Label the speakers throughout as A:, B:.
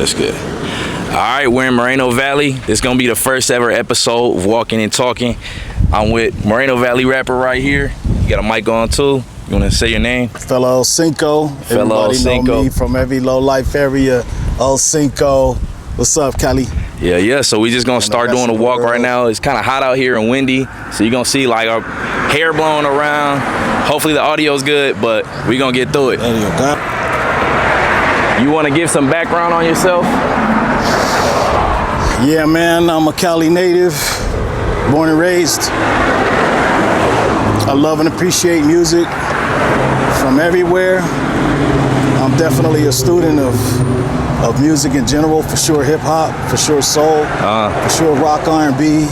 A: That's good. All right, we're in Moreno Valley. This is going to be the first ever episode of Walking and Talking. I'm with Moval Rapper right here. You got a mic on too. You want to say your name?
B: Fellow Cinco. Everybody know me from every low-life area. El Cinco. What's up, Cali?
A: Yeah. So we just going to start doing a walk right now. It's kind of hot out here and windy. So you're going to see like our hair blowing around. Hopefully the audio's good, but we're going to get through it.
B: There you go.
A: You want to give some background on yourself?
B: Yeah, man. I'm a Cali native. Born and raised. I love and appreciate music from everywhere. I'm definitely a student of music in general, for sure hip hop, for sure soul, for sure rock, R&B,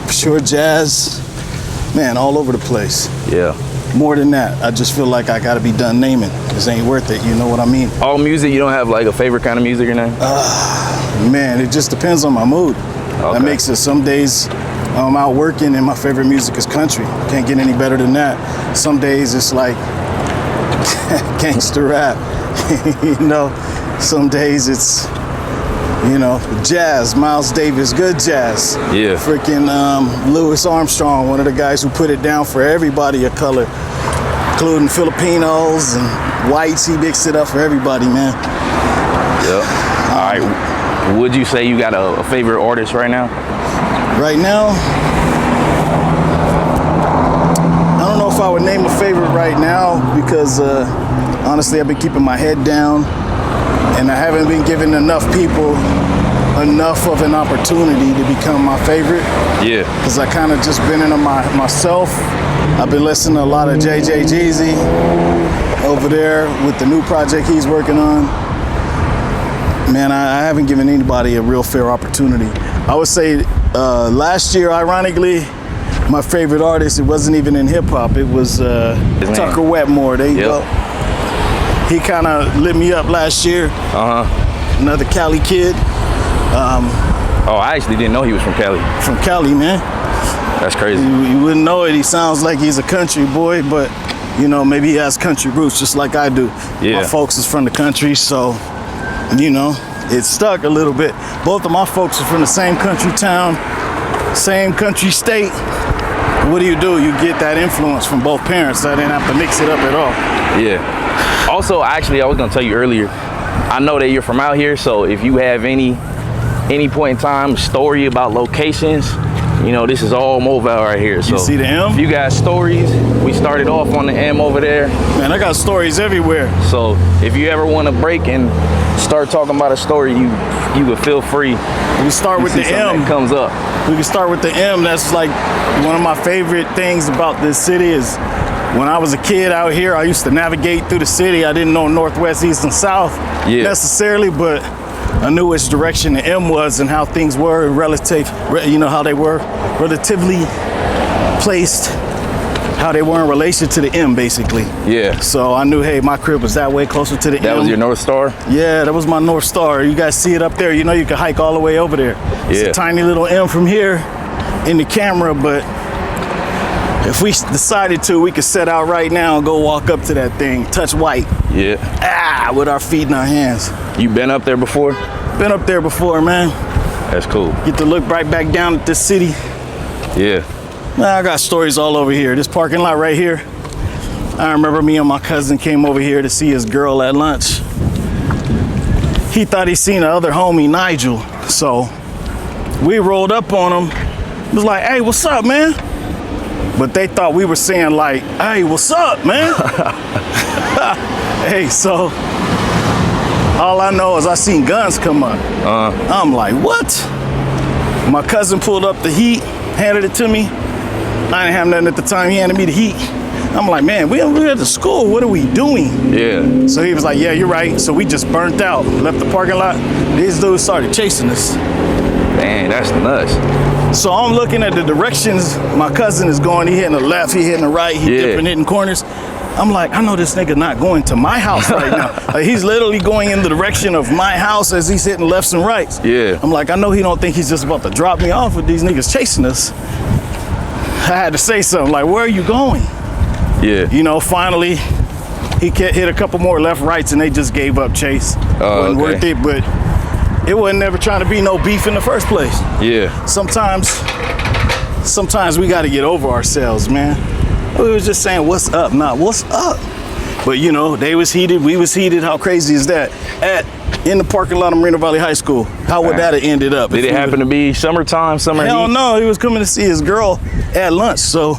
B: for sure jazz. Man, all over the place.
A: Yeah.
B: More than that, I just feel like I gotta be done naming. This ain't worth it, you know what I mean?
A: All music, you don't have like a favorite kind of music or nothing?
B: Man, it just depends on my mood. Okay. That makes it some days I'm out working and my favorite music is country. Can't get any better than that. Some days it's like gangster rap, you know. Some days it's, you know, jazz, Miles Davis, good jazz.
A: Yeah.
B: Freaking Louis Armstrong, one of the guys who put it down for everybody of color, including Filipinos and whites. He mixed it up for everybody, man.
A: Yep. All right. Would you say you got a favorite artist right now?
B: Right now, I don't know if I would name a favorite right now because honestly, I've been keeping my head down and I haven't been giving enough people enough of an opportunity to become my favorite.
A: Yeah.
B: Because I kind of just been into myself. I've been listening to a lot of JJ Jeezy over there with the new project he's working on. Man, I haven't given anybody a real fair opportunity. I would say last year, ironically, my favorite artist, it wasn't even in hip hop, it was Tucker Wetmore. There you go. He kind of lit me up last year. Another Cali kid.
A: Oh, I actually didn't know he was from Cali.
B: From Cali, man.
A: That's crazy.
B: You wouldn't know it. He sounds like he's a country boy, but you know, maybe he has country roots just like I do.
A: Yeah.
B: My folks is from the country, so you know, it stuck a little bit. Both of my folks are from the same country town, same country state. What do? You get that influence from both parents. I didn't have to mix it up at all.
A: Yeah. Also, actually, I was gonna tell you earlier, I know that you're from out here, so if you have any point in time story about locations, you know, this is all Moval right here. So
B: you see the M?
A: If you got stories, we started off on the M over there.
B: Man, I got stories everywhere.
A: So if you ever want to break and start talking about a story, you would feel free.
B: We start with the M.
A: That comes up.
B: We can start with the M. That's like one of my favorite things about this city is when I was a kid out here, I used to navigate through the city. I didn't know northwest, east, and south necessarily, but I knew which direction the M was and how things were relative, you know, how they were relatively placed, how they were in relation to the M, basically. Yeah. So I knew, hey, my crib was that way, closer to the M.
A: That was your North Star?
B: Yeah, that was my North Star. You guys see it up there. You know, you can hike all the way over there. Yeah. It's a tiny little M from here in the camera, but if we decided to, we could set out right now and go walk up to that thing, touch white. Yeah. With our feet in our hands.
A: You been up there before?
B: Been up there before, man.
A: That's cool.
B: Get to look right back down at this city. Yeah. Man, I got stories all over here. This parking lot right here. I remember me and my cousin came over here to see his girl at lunch. He thought he seen the other homie, Nigel. So we rolled up on him. It was like, hey, what's up, man? But they thought we were saying like, hey, what's up, man? Hey, so all I know is I seen guns come up. I'm like, what? My cousin pulled up the heat, handed it to me. I didn't have nothing at the time. He handed me the heat. I'm like, man, we're at the school. What are we doing? Yeah. So he was like, yeah, you're right. So we just burnt out, left the parking lot. These dudes started chasing us.
A: Man, that's nuts.
B: So I'm looking at the directions my cousin is going. He hitting the left, he hitting the right, he dipping, hitting corners. I'm like, I know this nigga not going to my house right now. Like, he's literally going in the direction of my house as he's hitting lefts and rights. Yeah. I'm like, I know he don't think he's just about to drop me off with these niggas chasing us. I had to say something like, where are you going? Yeah. You know, finally, he hit a couple more left, rights, and they just gave up chase. Wasn't worth it, but it wasn't never trying to be no beef in the first place.
A: Yeah.
B: Sometimes we got to get over ourselves, man. We was just saying, what's up? Not what's up. But you know, they was heated, we was heated. How crazy is that? In the parking lot of Moreno Valley High School. How would that have ended up?
A: Did it happen to be summertime, summer
B: Hell
A: heat?
B: no, he was coming to see his girl at lunch, so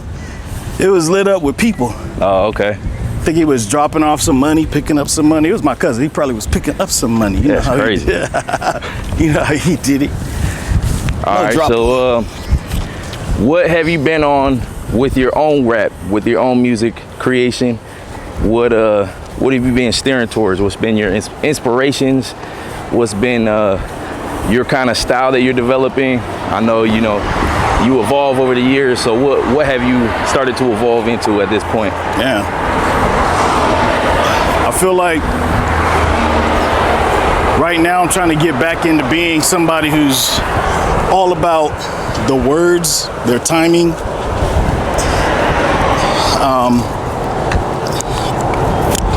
B: it was lit up with people.
A: Oh, okay.
B: I think he was dropping off some money, picking up some money. It was my cousin. He probably was picking up some money. You
A: That's crazy.
B: You know how he did it.
A: All right, so what have you been on with your own rap, with your own music creation? What have you been steering towards? What's been your inspirations? What's been your kind of style that you're developing? I know, you evolve over the years, so what have you started to evolve into at this point?
B: Yeah. I feel like right now I'm trying to get back into being somebody who's all about the words, their timing.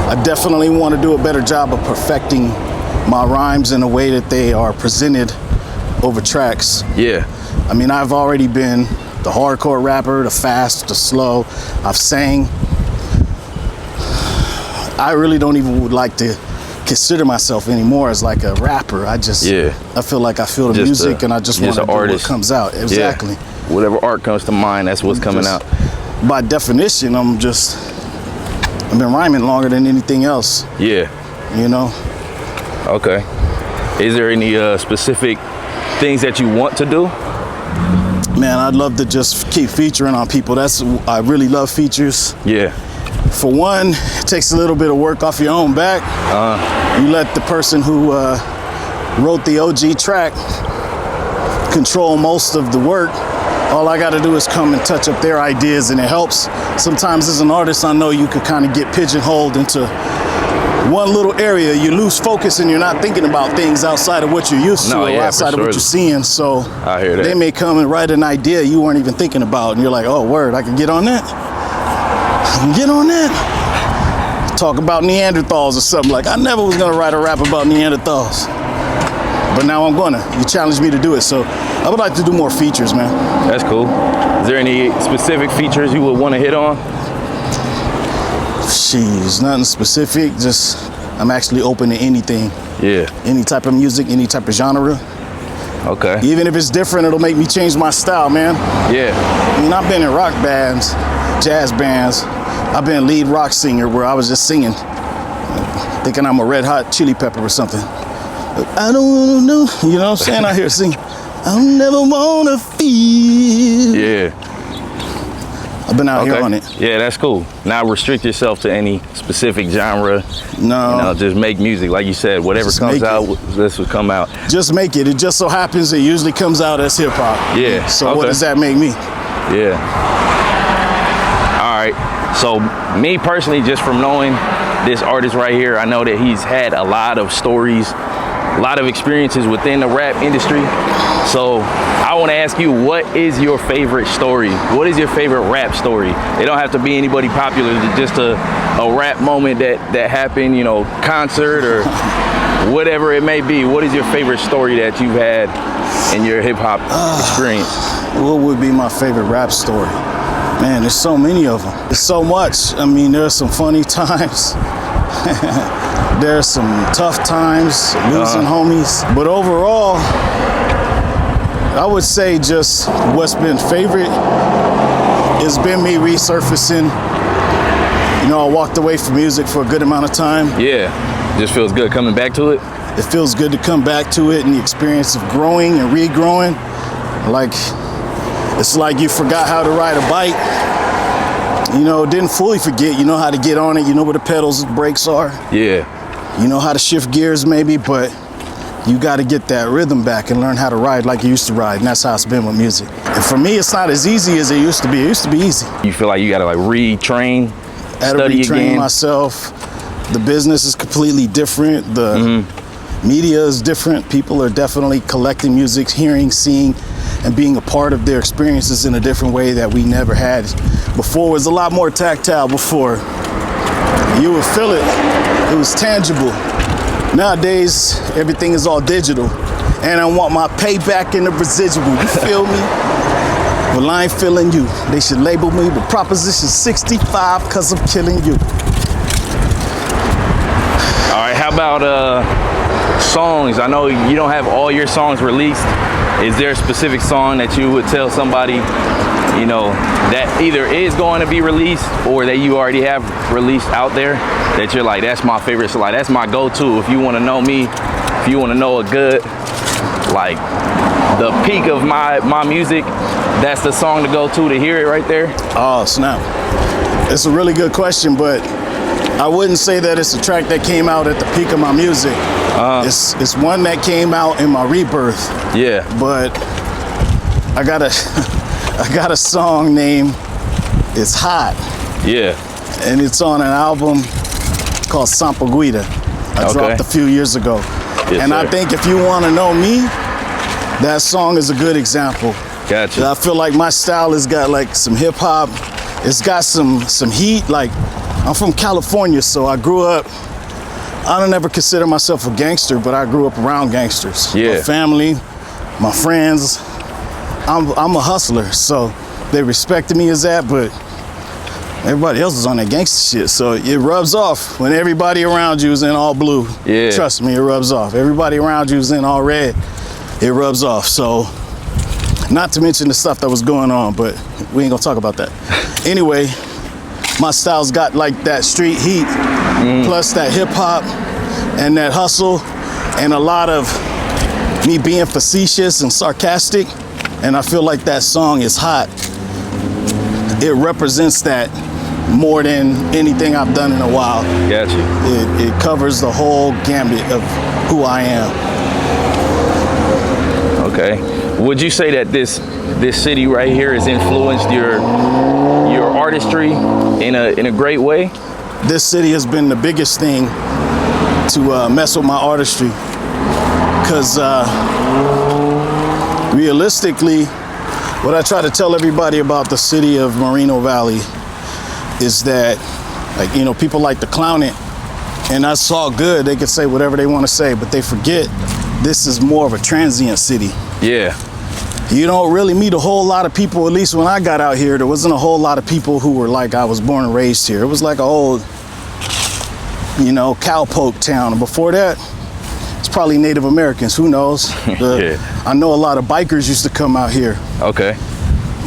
B: I definitely want to do a better job of perfecting my rhymes in a way that they are presented over tracks.
A: Yeah.
B: I mean, I've already been the hardcore rapper, the fast, the slow. I've sang. I really don't even would like to consider myself anymore as like a rapper. I feel like I feel the music and I just want to do what comes out. Exactly.
A: Yeah. Whatever art comes to mind, that's what's coming out.
B: By definition, I've been rhyming longer than anything else.
A: Yeah.
B: You know?
A: Okay. Is there any specific things that you want to do?
B: Man, I'd love to just keep featuring on people. I really love features.
A: Yeah.
B: For one, it takes a little bit of work off your own back. You let the person who wrote the OG track control most of the work. All I got to do is come and touch up their ideas, and it helps. Sometimes as an artist, I know you could kind of get pigeonholed into one little area. You lose focus and you're not thinking about things outside of what you're used to or outside of what you're seeing. So
A: I hear that.
B: They may come and write an idea you weren't even thinking about, and you're like, oh, word, I can get on that. I can get on that. Talk about Neanderthals or something. Like, I never was gonna write a rap about Neanderthals, but now I'm gonna. You challenged me to do it, so I would like to do more features, man.
A: That's cool. Is there any specific features you would want to hit on?
B: Jeez, nothing specific. Just, I'm actually open to anything.
A: Yeah.
B: Any type of music, any type of genre.
A: Okay.
B: Even if it's different, it'll make me change my style, man.
A: Yeah.
B: I mean, I've been in rock bands, jazz bands. I've been lead rock singer where I was just singing, thinking I'm a Red Hot Chili Pepper or something. I don't wanna know, you know what I'm saying? I hear singing, I never wanna feel.
A: Yeah.
B: I've been out here on it.
A: Yeah, that's cool. Not restrict yourself to any specific genre.
B: No.
A: Just make music. Like you said, whatever comes out, this will come out.
B: Just make it. It just so happens it usually comes out as hip hop.
A: Yeah.
B: So what does that make me?
A: Yeah. All right. So me personally, just from knowing this artist right here, I know that he's had a lot of stories, a lot of experiences within the rap industry. So I want to ask you, what is your favorite story? What is your favorite rap story? It don't have to be anybody popular, just a rap moment that happened, concert or whatever it may be. What is your favorite story that you've had in your hip hop experience?
B: What would be my favorite rap story? Man, there's so many of them. There's so much. I mean, there's some funny times. There's some tough times, losing homies. But overall, I would say just what's been favorite has been me resurfacing. I walked away from music for a good amount of time.
A: Yeah, just feels good coming back to it.
B: It feels good to come back to it, and the experience of growing and regrowing. It's like you forgot how to ride a bike. Didn't fully forget. You know how to get on it. You know where the pedals and brakes are.
A: Yeah.
B: You know how to shift gears maybe, but you got to get that rhythm back and learn how to ride like you used to ride, and that's how it's been with music. And for me, it's not as easy as it used to be. It used to be easy.
A: You feel like you got to retrain,
B: I had to retrain myself. The business is completely different. The media is different. People are definitely collecting music, hearing, seeing, and being a part of their experiences in a different way that we never had. Before, it was a lot more tactile before. You would feel it. It was tangible. Nowadays, everything is all digital. And I want my payback in the residual. You feel me? Well, I ain't feeling you. They should label me with Proposition 65 because I'm killing you.
A: All right, how about songs? I know you don't have all your songs released. Is there a specific song that you would tell somebody, you know, that either is going to be released or that you already have released out there that you're like, that's my favorite, so like that's my go-to if you want to know me, if you want to know a good, like the peak of my music, that's the song to go to hear it right there?
B: Oh, snap. It's a really good question, but I wouldn't say that it's a track that came out at the peak of my music. It's one that came out in my rebirth.
A: Yeah.
B: But I got a song named It's Hot.
A: Yeah.
B: And it's on an album called Sampa Guida. I dropped a few years ago.
A: Yes,
B: and
A: sir.
B: I think if you want to know me, that song is a good example.
A: Gotcha.
B: I feel like my style has got like some hip hop. It's got some heat. Like, I'm from California, so I grew up, I don't ever consider myself a gangster, but I grew up around gangsters.
A: Yeah.
B: My family, my friends. I'm a hustler, so they respected me as that, but everybody else is on that gangster shit, so it rubs off when everybody around you is in all blue.
A: Yeah.
B: Trust me, it rubs off. Everybody around you is in all red, it rubs off. So, not to mention the stuff that was going on, but we ain't gonna talk about that. Anyway, my style's got like that street heat, plus that hip hop and that hustle, and a lot of me being facetious and sarcastic. And I feel like that song is hot. It represents that more than anything I've done in a while.
A: Gotcha.
B: It covers the whole gambit of who I am.
A: Okay. Would you say that this city right here has influenced your artistry in a great way?
B: This city has been the biggest thing to mess with my artistry, because realistically, what I try to tell everybody about the city of Moreno Valley is that, like, you know, people like to clown it, and that's all good. They can say whatever they want to say, but they forget this is more of a transient city.
A: Yeah.
B: You don't really meet a whole lot of people, at least when I got out here, there wasn't a whole lot of people who were like, I was born and raised here. It was like an old, you know, cowpoke town. And before that, it's probably Native Americans, who knows?
A: Yeah.
B: I know a lot of bikers used to come out here.
A: Okay.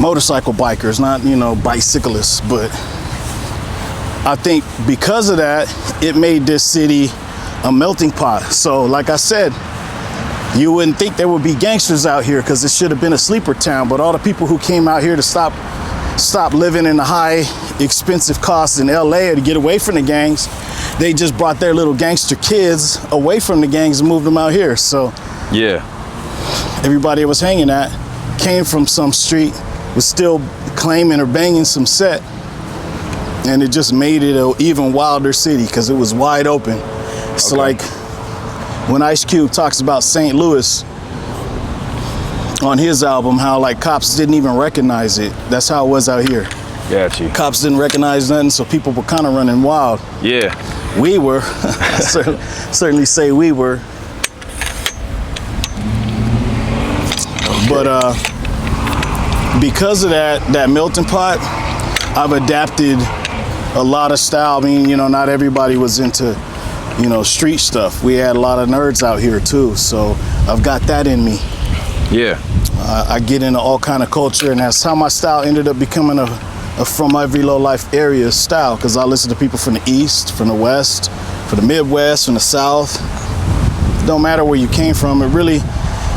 B: Motorcycle bikers, not, you know, bicyclists, but I think because of that, it made this city a melting pot. So like I said, you wouldn't think there would be gangsters out here because it should have been a sleeper town, but all the people who came out here to stop living in the high expensive costs in LA to get away from the gangs, they just brought their little gangster kids away from the gangs and moved them out here. So
A: yeah,
B: everybody that was hanging at came from some street, was still claiming or banging some set, and it just made it an even wilder city because it was wide open. It's like when Ice Cube talks about St. Louis on his album, how like cops didn't even recognize it. That's how it was out here.
A: Got you.
B: Cops didn't recognize nothing, so people were kind of running wild.
A: Yeah.
B: We were. I certainly say we were. But because of that melting pot, I've adapted a lot of style. I mean, you know, not everybody was into, you know, street stuff. We had a lot of nerds out here too, so I've got that in me.
A: Yeah.
B: I get into all kind of culture, and that's how my style ended up becoming a from every low life area style, because I listen to people from the East, from the West, from the Midwest, from the South. It don't matter where you came from. It really,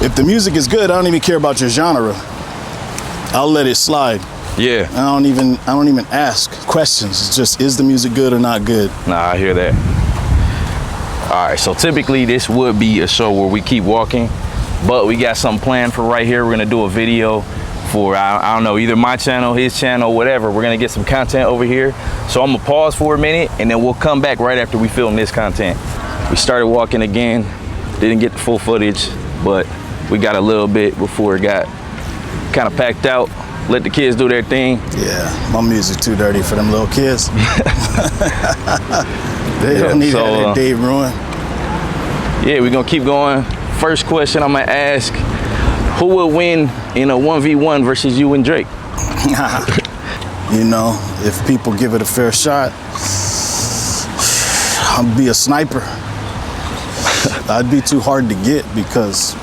B: if the music is good, I don't even care about your genre. I'll let it slide.
A: Yeah.
B: I don't even ask questions. It's just, is the music good or not good?
A: Nah, I hear that. All right, so typically this would be a show where we keep walking, but we got something planned for right here. We're gonna do a video for, I don't know, either my channel, his channel, whatever. We're gonna get some content over here. So I'm gonna pause for a minute and then we'll come back right after we film this content. We started walking again, didn't get the full footage, but we got a little bit before it got kind of packed out. Let the kids do their thing.
B: Yeah, my music too dirty for them little kids. They don't need that Dave ruin.
A: Yeah, we're gonna keep going. first question I'm gonna ask: who would win in a 1v1 versus you and Drake?
B: You know, if people give it a fair shot, I'd be a sniper. I'd be too hard to get because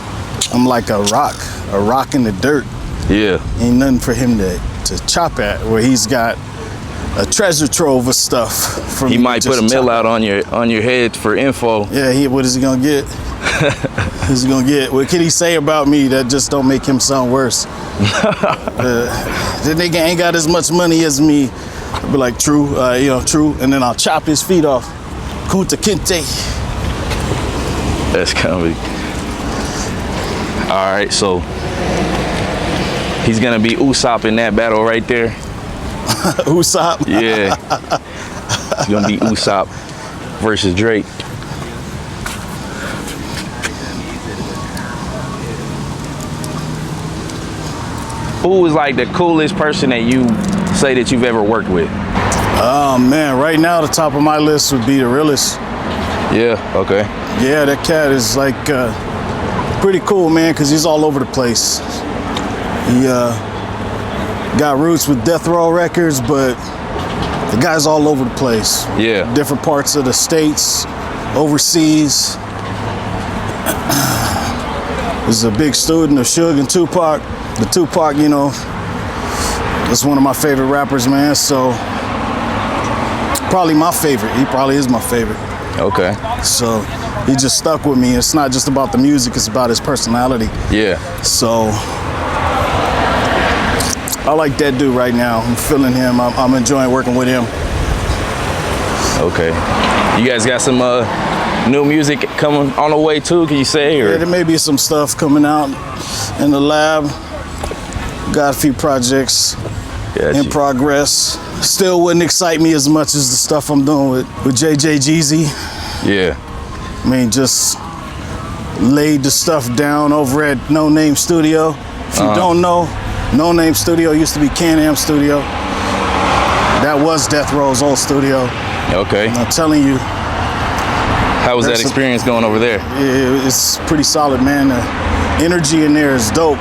B: I'm like a rock in the dirt.
A: Yeah.
B: Ain't nothing for him to chop at, where he's got a treasure trove of stuff. For
A: He
B: me
A: might
B: to
A: put a
B: just
A: mill
B: chop
A: out on your head for info.
B: Yeah, what is he gonna get? What's he gonna get? What can he say about me that just don't make him sound worse? The nigga ain't got as much money as me. I'll be like, true, true, and then I'll chop his feet off. Kunta Kinte.
A: That's comedy. All right, so he's gonna be Usopp in that battle right there.
B: Usopp?
A: Yeah. It's gonna be Usopp versus Drake. Who was like the coolest person that you say that you've ever worked with?
B: Oh man, right now the top of my list would be the realest.
A: Yeah, okay.
B: Yeah, that cat is like pretty cool, man, because he's all over the place. He got roots with Death Row Records, but the guy's all over the place.
A: Yeah.
B: Different parts of the states, overseas. He's a big student of Suge and Tupac. The Tupac, you know, is one of my favorite rappers, man. So probably my favorite. He probably is my favorite.
A: Okay.
B: So he just stuck with me. It's not just about the music, it's about his personality.
A: Yeah.
B: So I like that dude right now. I'm feeling him. I'm enjoying working with him.
A: Okay. You guys got some new music coming on the way too, can you say? Or?
B: Yeah, there may be some stuff coming out in the lab. Got a few projects in progress. Still wouldn't excite me as much as the stuff I'm doing with JJ Jeezy.
A: Yeah.
B: I mean, just laid the stuff down over at No Name Studio. If you don't know, No Name Studio used to be Can-Am Studio. That was Death Row's old studio.
A: Okay.
B: And I'm telling you.
A: How was that experience going over there?
B: It's pretty solid, man. The energy in there is dope.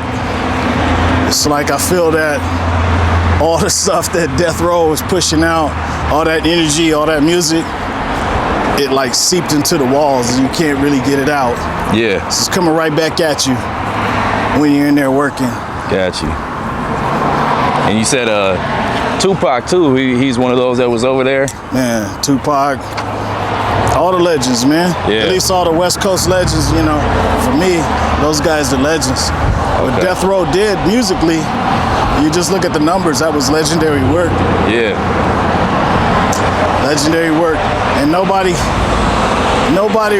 B: It's like I feel that all the stuff that Death Row was pushing out, all that energy, all that music, it like seeped into the walls and you can't really get it out.
A: Yeah.
B: It's coming right back at you when you're in there working.
A: Got you. And you said Tupac too, he's one of those that was over there?
B: Man, Tupac, all the legends, man.
A: Yeah.
B: At least all the West Coast legends, you know. For me, those guys are legends. What Death Row did musically, you just look at the numbers, that was legendary work.
A: Yeah.
B: Legendary work. And nobody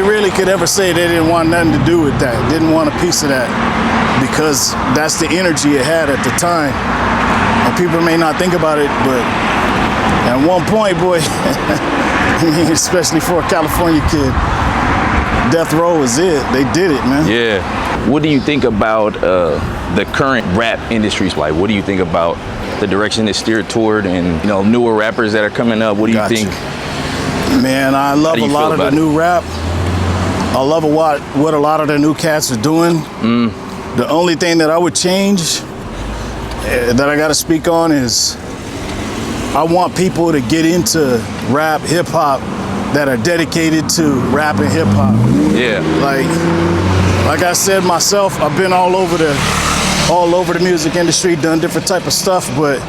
B: really could ever say they didn't want nothing to do with that, didn't want a piece of that, because that's the energy it had at the time. And people may not think about it, but at one point, boy, especially for a California kid, Death Row was it. They did it, man.
A: Yeah. What do you think about the current rap industry? Like, what do you think about the direction it's steered toward, and newer rappers that are coming up? What do you think?
B: Man, I love a lot of the new rap. I love what a lot of the new cats are doing. The only thing that I would change, that I got to speak on, is I want people to get into rap, hip hop, that are dedicated to rap and hip hop.
A: Yeah.
B: Like I said myself, I've been all over the music industry, done different type of stuff, but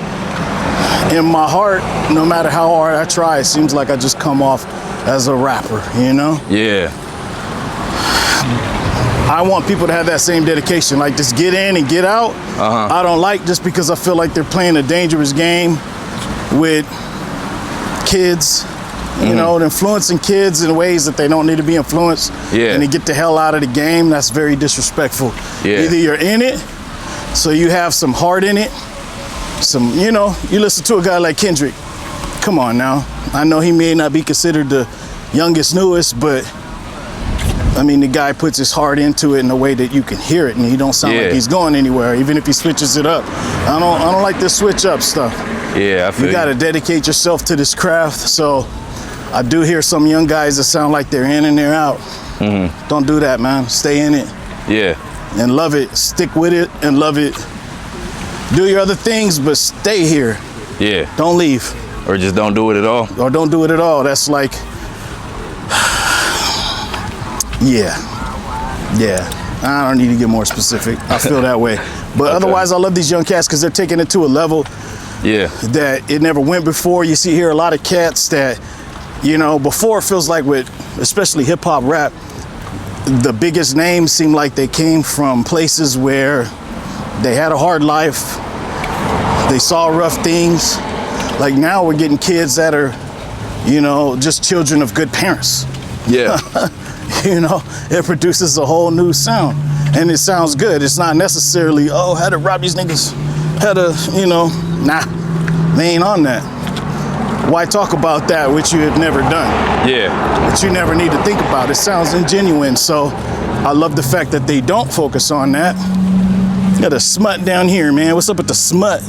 B: in my heart, no matter how hard I try, it seems like I just come off as a rapper, you know?
A: Yeah.
B: I want people to have that same dedication, like just get in and get out. I don't like just because I feel like they're playing a dangerous game with kids, you know, and influencing kids in ways that they don't need to be influenced.
A: Yeah.
B: And to get the hell out of the game, that's very disrespectful.
A: Yeah.
B: Either you're in it, so you have some heart in it, you listen to a guy like Kendrick. Come on now. I know he may not be considered the youngest, newest, but I mean, the guy puts his heart into it in a way that you can hear it, and he don't sound like he's going anywhere, even if he switches it up. I don't like this switch up stuff.
A: Yeah, I feel
B: you gotta dedicate yourself to this craft. So I do hear some young guys that sound like they're in and they're out. Don't do that, man. Stay in it.
A: Yeah.
B: And love it. Stick with it and love it. Do your other things, but stay here.
A: Yeah.
B: Don't leave.
A: Or just don't do it at all.
B: Or don't do it at all. That's like, yeah. I don't need to get more specific. I feel that way. But otherwise, I love these young cats because they're taking it to a level that it never went before. You see here a lot of cats that, you know, before it feels like with, especially hip hop rap, the biggest names seem like they came from places where they had a hard life. They saw rough things. Like now we're getting kids that are, you know, just children of good parents.
A: Yeah.
B: You know, it produces a whole new sound. And it sounds good. It's not necessarily, oh, had to rob these niggas. Had to, you know, nah, they ain't on that. Why talk about that which you have never done?
A: Yeah.
B: That you never need to think about. It sounds ingenuine. So I love the fact that they don't focus on that. Got a smut down here, man. What's up with the smut?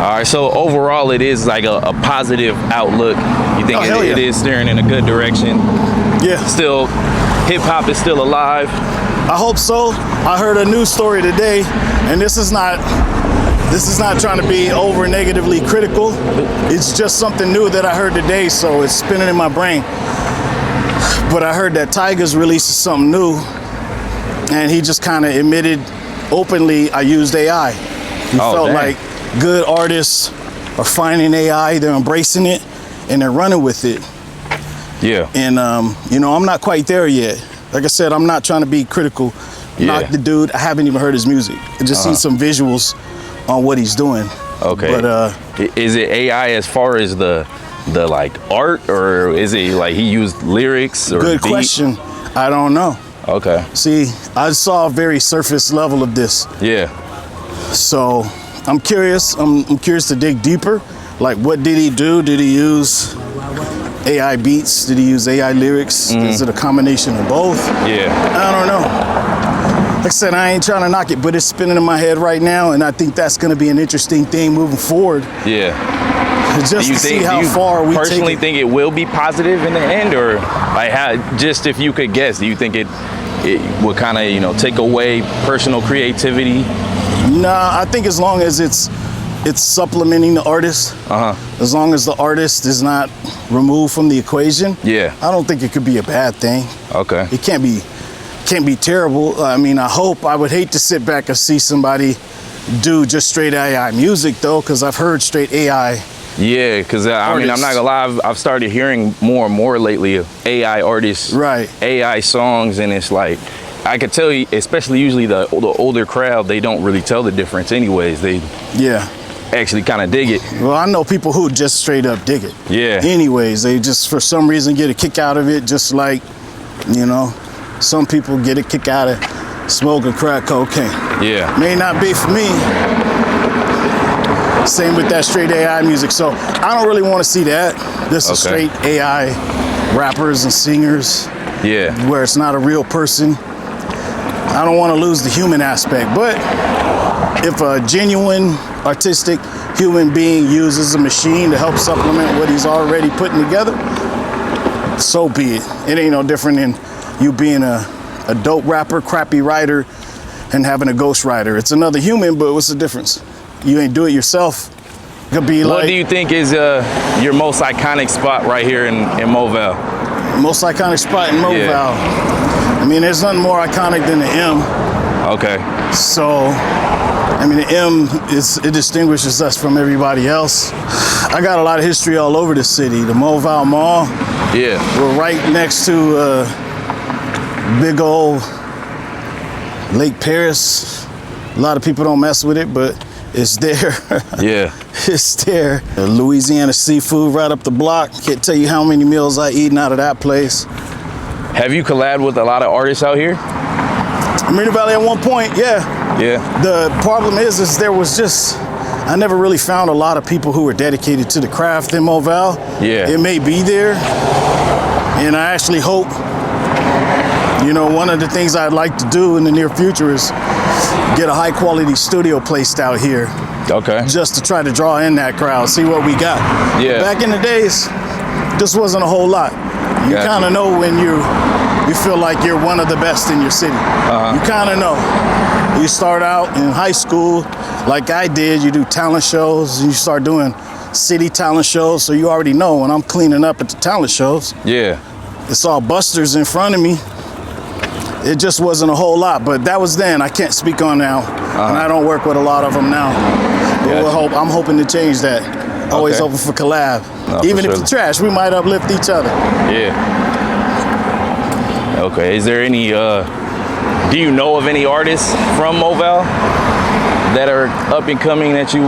A: All right, so overall, it is like a positive outlook. You think it is steering in a good direction?
B: Yeah.
A: Still, hip hop is still alive.
B: I hope so. I heard a news story today, and this is not trying to be over negatively critical. It's just something new that I heard today, so it's spinning in my brain. But I heard that Tyga's releasing something new, and he just kind of admitted openly, I used AI. He felt like good artists are finding AI, they're embracing it, and they're running with it.
A: Yeah.
B: And, you know, I'm not quite there yet. Like I said, I'm not trying to be critical, knock the dude. I haven't even heard his music. I just seen some visuals on what he's doing.
A: Okay.
B: But
A: is it AI as far as the like art, or is it like he used lyrics or
B: good question. I don't know.
A: Okay.
B: See, I saw a very surface level of this.
A: Yeah.
B: So I'm curious. I'm curious to dig deeper. Like, what did he do? Did he use AI beats? Did he use AI lyrics? Is it a combination of both?
A: Yeah.
B: I don't know. Like I said, I ain't trying to knock it, but it's spinning in my head right now, and I think that's going to be an interesting thing moving forward.
A: Yeah.
B: Just to see how far we
A: personally think it will be positive in the end, or like how, just if you could guess, do you think it would kind of, you know, take away personal creativity?
B: Nah, I think as long as it's supplementing the artist, as long as the artist is not removed from the equation, I don't think it could be a bad thing.
A: Okay.
B: It can't be terrible. I mean, I would hate to sit back and see somebody do just straight AI music though, because I've heard straight AI.
A: Yeah, because I mean, I'm not gonna lie, I've started hearing more and more lately of AI artists, AI songs, and it's like, I could tell you, especially usually the older crowd, they don't really tell the difference anyways. They actually kind of dig it.
B: Well, I know people who just straight up dig it.
A: Yeah.
B: Anyways, they just for some reason get a kick out of it, just like, you know, some people get a kick out of smoking crack cocaine.
A: Yeah.
B: May not be for me. Same with that straight AI music. So I don't really want to see that. This is straight AI rappers and singers.
A: Yeah.
B: Where it's not a real person. I don't want to lose the human aspect. But if a genuine artistic human being uses a machine to help supplement what he's already putting together, so be it. It ain't no different than you being a dope rapper, crappy writer, and having a ghostwriter. It's another human, but what's the difference? You ain't do it yourself. It could be
A: what do you think is your most iconic spot right here in Moval?
B: Most iconic spot in Moval? I mean, there's nothing more iconic than the M.
A: Okay.
B: So, I mean, the M, it distinguishes us from everybody else. I got a lot of history all over the city. The Moval Mall.
A: Yeah.
B: We're right next to big old Lake Paris. A lot of people don't mess with it, but it's there.
A: Yeah.
B: It's there. Louisiana seafood right up the block. Can't tell you how many meals I eaten out of that place.
A: Have you collabed with a lot of artists out here?
B: Moreno Valley at one point, yeah.
A: Yeah.
B: The problem is there was just, I never really found a lot of people who were dedicated to the craft in Moval.
A: Yeah.
B: It may be there, and I actually hope, you know, one of the things I'd like to do in the near future is get a high quality studio placed out here.
A: Okay.
B: Just to try to draw in that crowd, see what we got.
A: Yeah.
B: Back in the days, Just wasn't a whole lot. You
A: Gotcha.
B: kind of know when you feel like you're one of the best in your city. You kind of know. You start out in high school, like I did. You do talent shows. You start doing city talent shows, so you already know when I'm cleaning up at the talent shows.
A: Yeah.
B: It's all busters in front of me. It just wasn't a whole lot, but that was then. I can't speak on now, and I don't work with a lot of them now. But I'm hoping to change that. Always open for collab. Even if it's trash, we might uplift each other.
A: Yeah. Okay. Is there any? Do you know of any artists from Moval that are up and coming that you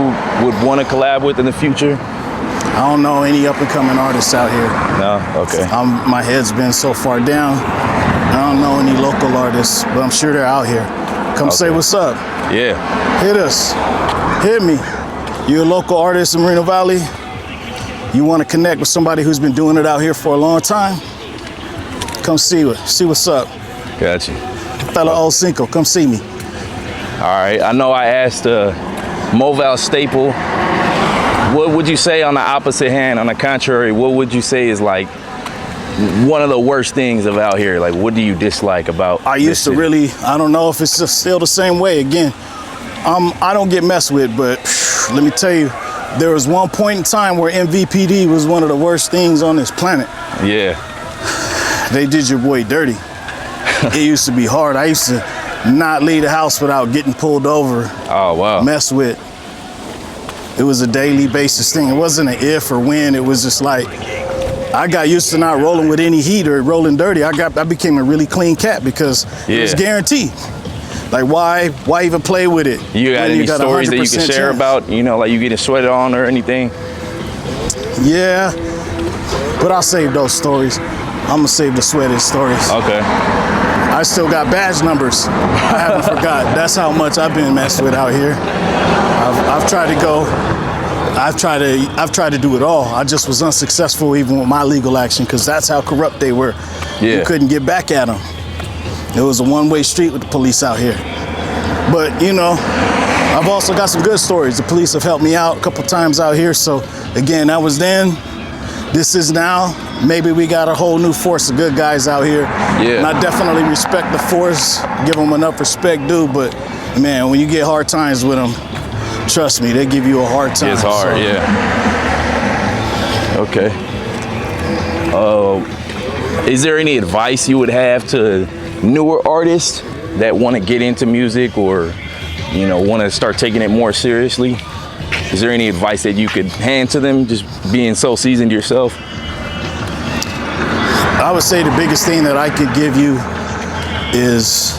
A: would want to collab with in the future?
B: I don't know any up and coming artists out here.
A: No. Okay.
B: My head's been so far down. I don't know any local artists, but I'm sure they're out here. Come say what's up.
A: Yeah.
B: Hit us. Hit me. You're a local artist in Moreno Valley. You want to connect with somebody who's been doing it out here for a long time? Come see what's up.
A: Gotcha.
B: Fella old Cinco, come see me.
A: All right. I know I asked Moval staple. What would you say on the opposite hand, on the contrary, what would you say is like one of the worst things of out here? Like, what do you dislike about
B: I used to really, I don't know if it's just still the same way. Again, I don't get messed with, but let me tell you, there was one point in time where MVPD was one of the worst things on this planet.
A: Yeah.
B: They did your boy dirty. It used to be hard. I used to not leave the house without getting pulled over.
A: Oh, wow.
B: Messed with. It was a daily basis thing. It wasn't an if or when. It was just like, I got used to not rolling with any heat or rolling dirty. I became a really clean cat because it was guaranteed. Like, why even play with it?
A: You got any stories that you can share about, you know, like you getting sweated on or anything?
B: Yeah, but I'll save those stories. I'm gonna save the sweated stories.
A: Okay.
B: I still got badge numbers. I haven't forgot. That's how much I've been messed with out here. I've tried to go. I've tried to do it all. I just was unsuccessful even with my legal action because that's how corrupt they were.
A: Yeah.
B: You couldn't get back at them. It was a one-way street with the police out here. But you know, I've also got some good stories. The police have helped me out a couple times out here. So again, that was then. This is now. Maybe we got a whole new force of good guys out here.
A: Yeah.
B: And I definitely respect the force, give them enough respect due, but man, when you get hard times with them, trust me, they give you a hard time.
A: It's hard,
B: so.
A: yeah. Okay. Is there any advice you would have to newer artists that want to get into music or, you know, want to start taking it more seriously? Is there any advice that you could hand to them, just being so seasoned yourself?
B: I would say the biggest thing that I could give you is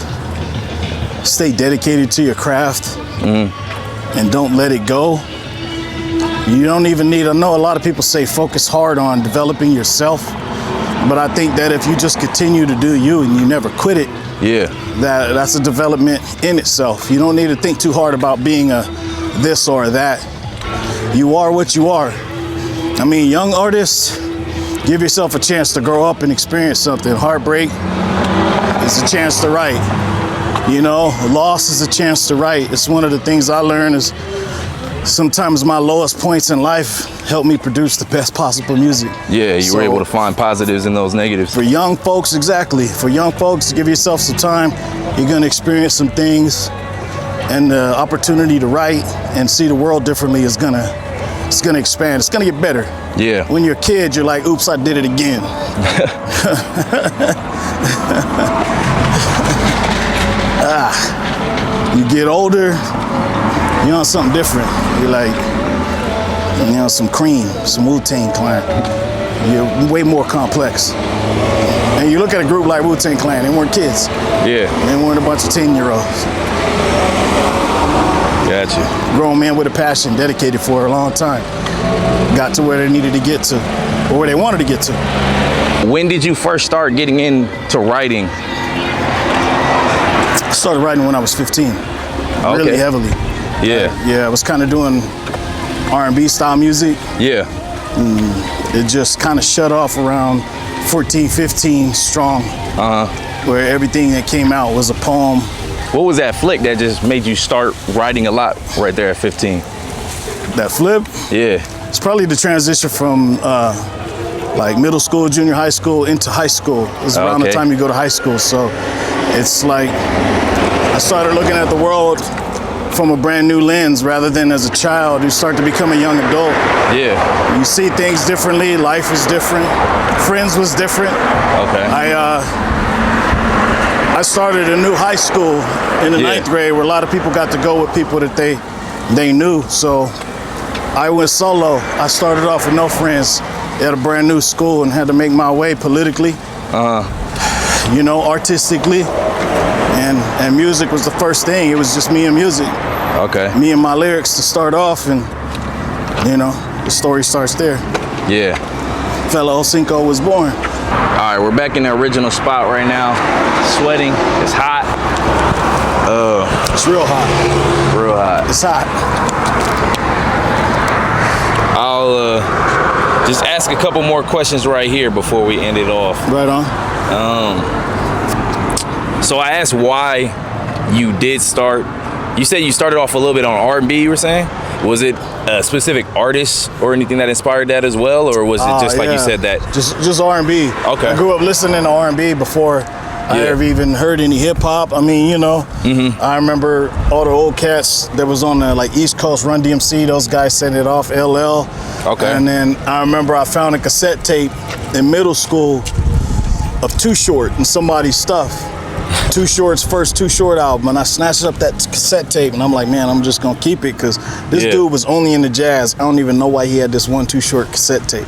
B: stay dedicated to your craft and don't let it go. You don't even need, I know a lot of people say focus hard on developing yourself, but I think that if you just continue to do you and you never quit it, that's a development in itself. You don't need to think too hard about being a this or that. You are what you are. I mean, young artists, give yourself a chance to grow up and experience something. Heartbreak is a chance to write. You know, loss is a chance to write. It's one of the things I learned is sometimes my lowest points in life help me produce the best possible music.
A: Yeah, you were able to find positives in those negatives.
B: For young folks, exactly. For young folks, give yourself some time. You're gonna experience some things, and the opportunity to write and see the world differently is gonna expand. It's gonna get better.
A: Yeah.
B: When you're a kid, you're like, oops, I did it again. You get older, you want something different. You're like, you know, some cream, some Wu-Tang Clan. You're way more complex. And you look at a group like Wu-Tang Clan, they weren't kids.
A: Yeah.
B: They weren't a bunch of 10-year-olds.
A: Gotcha.
B: Grown men with a passion, dedicated for a long time. Got to where they needed to get to, or where they wanted to get to.
A: When did you first start getting into writing?
B: I started writing when I was 15, really heavily.
A: Yeah.
B: Yeah, I was kind of doing R&B style music.
A: Yeah.
B: It just kind of shut off around 14, 15 strong, where everything that came out was a poem.
A: What was that flick that just made you start writing a lot right there at 15?
B: That flip?
A: Yeah.
B: It's probably the transition from like middle school, junior high school, into high school. It's around the time you go to high school. So it's like I started looking at the world from a brand new lens rather than as a child. You start to become a young adult.
A: Yeah.
B: You see things differently. Life is different. Friends was different.
A: Okay.
B: I started a new high school in the 9th grade where a lot of people got to go with people that they knew. So I went solo. I started off with no friends at a brand new school and had to make my way politically, you know, artistically. And music was the first thing. It was just me and music.
A: Okay.
B: Me and my lyrics to start off, and you know, the story starts there.
A: Yeah.
B: Fella Cinco was born.
A: All right, we're back in the original spot right now. Sweating. It's hot.
B: It's real hot.
A: Real hot.
B: It's hot.
A: I'll just ask a couple more questions right here before we end it off.
B: Right on.
A: So I asked why you did start. You said you started off a little bit on R&B, you were saying? Was it a specific artist or anything that inspired that as well? Or was it just like you said that?
B: Just R&B.
A: Okay.
B: I grew up listening to R&B before I ever even heard any hip hop. I mean, you know, I remember all the old cats that was on the like East Coast, Run DMC, those guys sent it off, LL.
A: Okay.
B: And then I remember I found a cassette tape in middle school of Too Short and somebody's stuff. Too Short's first Too Short album, and I snatched up that cassette tape, and I'm like, man, I'm just gonna keep it because this dude was only into jazz. I don't even know why he had this one Too Short cassette tape.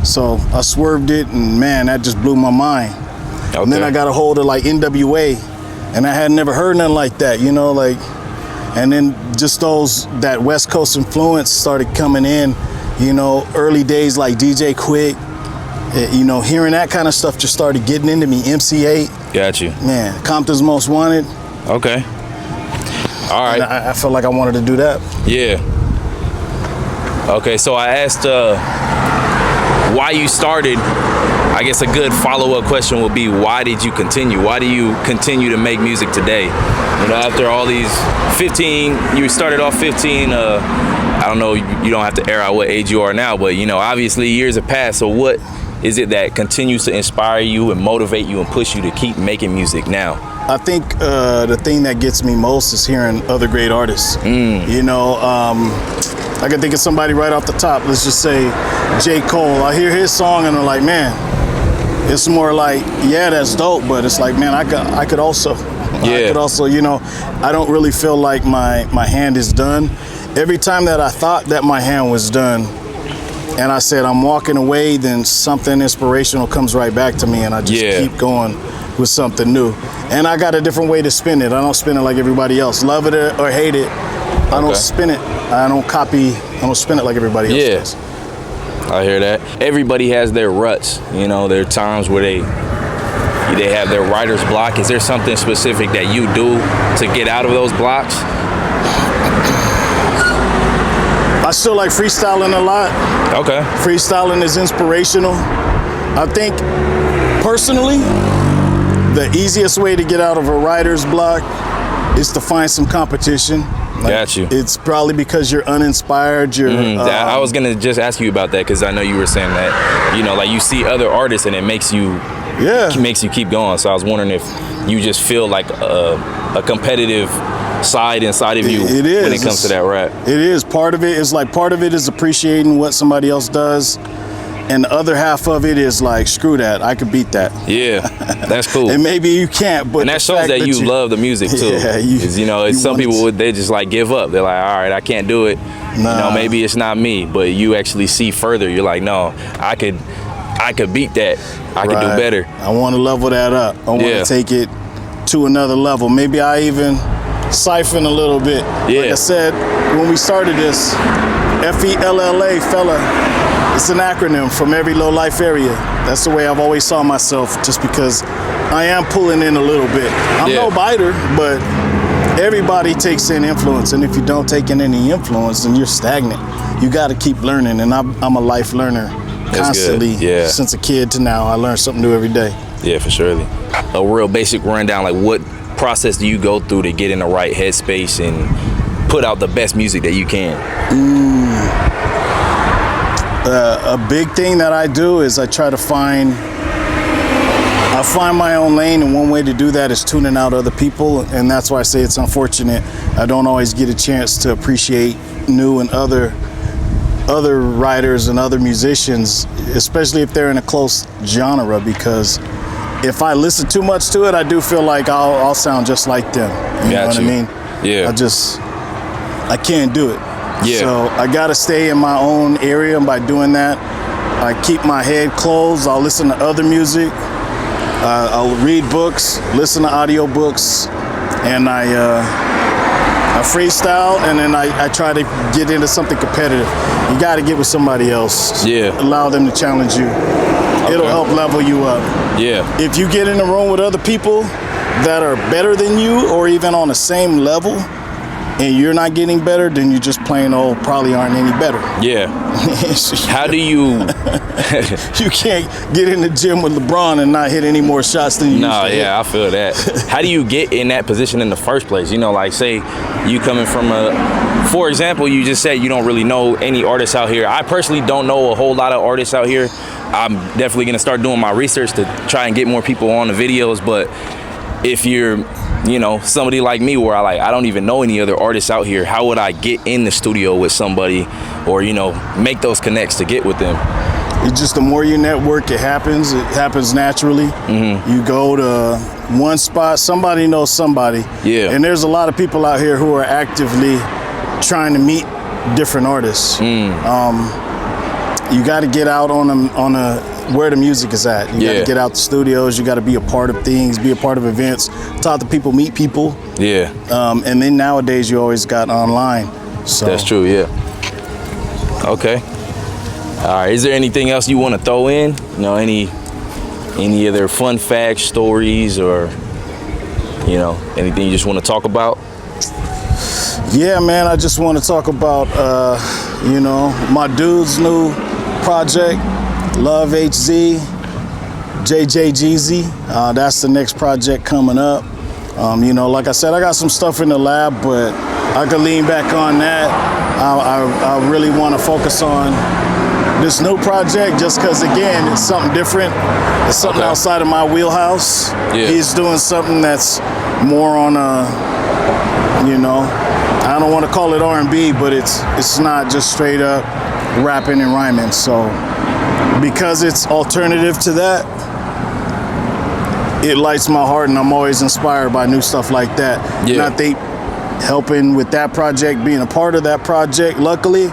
B: So I swerved it, and man, that just blew my mind. Okay. And then I got a hold of like NWA, and I had never heard nothing like that, you know, like. And then just that West Coast influence started coming in, you know, early days like DJ Quick. You know, hearing that kind of stuff just started getting into me. MC8.
A: Got you.
B: Man, Compton's Most Wanted.
A: Okay. All right.
B: And I felt like I wanted to do that.
A: Yeah. Okay, so I asked why you started. I guess a good follow-up question would be, why did you continue? Why do you continue to make music today? You know, after all these 15, you started off 15, I don't know, you don't have to air out what age you are now, but you know, obviously years have passed. So what is it that continues to inspire you and motivate you and push you to keep making music now?
B: I think the thing that gets me most is hearing other great artists. You know, I can think of somebody right off the top. Let's just say J. Cole. I hear his song and I'm like, man, it's more like, yeah, that's dope, but it's like, man, I could also. I could also, you know, I don't really feel like my hand is done. Every time that I thought that my hand was done and I said I'm walking away, then something inspirational comes right back to me and I just keep going with something new. And I got a different way to spin it. I don't spin it like everybody else. Love it or hate it, I don't spin it. I don't copy. I don't spin it like everybody else does.
A: I hear that. Everybody has their ruts. You know, there are times where they have their writer's block. Is there something specific that you do to get out of those blocks?
B: I still like freestyling a lot.
A: Okay.
B: Freestyling is inspirational. I think, personally, the easiest way to get out of a writer's block is to find some competition.
A: Got you.
B: It's probably because you're uninspired.
A: I was gonna just ask you about that because I know you were saying that, you know, like you see other artists and it makes you keep going. So I was wondering if you just feel like a competitive side inside of you when it comes to that rap.
B: It is. Part of it is appreciating what somebody else does. And the other half of it is like, screw that, I could beat that.
A: Yeah, that's cool.
B: And maybe you can't, but
A: and that shows that you love the music too. Yeah, you know, some people they just like give up. They're like, all right, I can't do it. Nah. You know, maybe it's not me. But you actually see further. You're like, no, I could beat that. I could do better.
B: I want to level that up. I want to take it to another level. Maybe I even siphon a little bit.
A: Yeah.
B: Like I said when we started this, FELLA, fella. It's an acronym from every low life area. That's the way I've always saw myself, just because I am pulling in a little bit. I'm no biter, but everybody takes in influence. And if you don't take in any influence, then you're stagnant. You got to keep learning. And I'm a life learner constantly.
A: Yeah.
B: Since a kid to now, I learn something new every day.
A: Yeah, for surely. A real basic rundown, like what process do you go through to get in the right headspace and put out the best music that you can?
B: A big thing that I do is I find my own lane, and one way to do that is tuning out other people, and that's why I say it's unfortunate I don't always get a chance to appreciate new and other writers and other musicians, especially if they're in a close genre, because if I listen too much to it, I do feel like I'll sound just like them. You know what I mean?
A: Yeah.
B: I can't do it.
A: Yeah.
B: So I gotta stay in my own area, and by doing that, I keep my head closed. I'll listen to other music. I'll read books, listen to audiobooks, and I freestyle, and then I try to get into something competitive. You got to get with somebody else.
A: Yeah.
B: Allow them to challenge you.
A: Okay.
B: It'll help level you up.
A: Yeah.
B: If you get in the room with other people that are better than you, or even on the same level, and you're not getting better, then you just plain old probably aren't any better.
A: Yeah. How do you?
B: You can't get in the gym with LeBron and not hit any more shots than you used to hit.
A: I feel that. How do you get in that position in the first place? You know, like say you coming from for example, you just said you don't really know any artists out here. I personally don't know a whole lot of artists out here. I'm definitely gonna start doing my research to try and get more people on the videos, but if you're, you know, somebody like me where I don't even know any other artists out here, how would I get in the studio with somebody, or, you know, make those connects to get with them?
B: It's just the more you network, it happens naturally. Mm-hmm. You go to one spot, somebody knows somebody.
A: Yeah.
B: And there's a lot of people out here who are actively trying to meet different artists. You got to get out on where the music is at. You got to get out the studios. You got to be a part of things, be a part of events, talk to people, meet people.
A: Yeah.
B: And then nowadays you always got online. So
A: that's true. Yeah. Okay. All right. Is there anything else you want to throw in? You know, any other fun facts, stories, or, you know, anything you just want to talk about?
B: Yeah, man. I just want to talk about, you know, my dude's new project, Love HZ, JJ Jeezy. That's the next project coming up. You know, like I said, I got some stuff in the lab, but I could lean back on that. I really want to focus on this new project just because, again, it's something different. It's something outside of my wheelhouse.
A: Yeah.
B: He's doing something that's more on a, you know, I don't want to call it R&B, but it's not just straight up rapping and rhyming. So because it's alternative to that, it lights my heart, and I'm always inspired by new stuff like that.
A: Yeah.
B: And I think helping with that project, being a part of that project, luckily,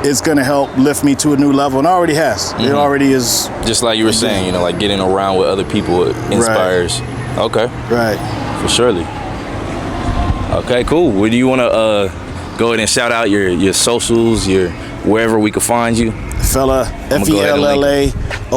B: it's going to help lift me to a new level, and already has. Mm-hmm. It already is.
A: Just like you were saying, you know, like getting around with other people inspires. Right. Okay.
B: Right.
A: For surely. Okay, cool. Well, do you want to go ahead and shout out your socials, your wherever we can find you?
B: Fella, Fella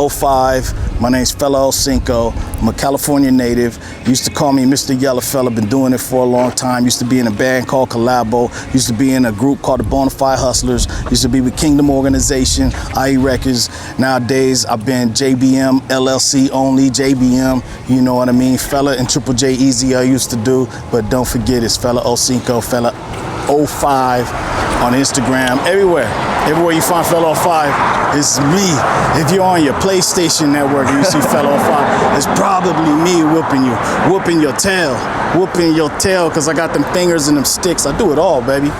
B: 05. My name's Fella Cinco. I'm a California native. Used to call me Mr. Yellow Fella. Been doing it for a long time. Used to be in a band called Collabo. Used to be in a group called the Bonafide Hustlers. Used to be with Kingdom Organization, IE Records. Nowadays, I've been JBM, LLC only, JBM. You know what I mean? Fella and Triple J Easy I used to do. But don't forget, it's Fella Cinco, Fella 05 on Instagram, everywhere. Everywhere you find Fella 05, it's me. If you're on your PlayStation network and you see Fella 05, it's probably me whooping your tail, because I got them fingers and them sticks. I do it all, baby.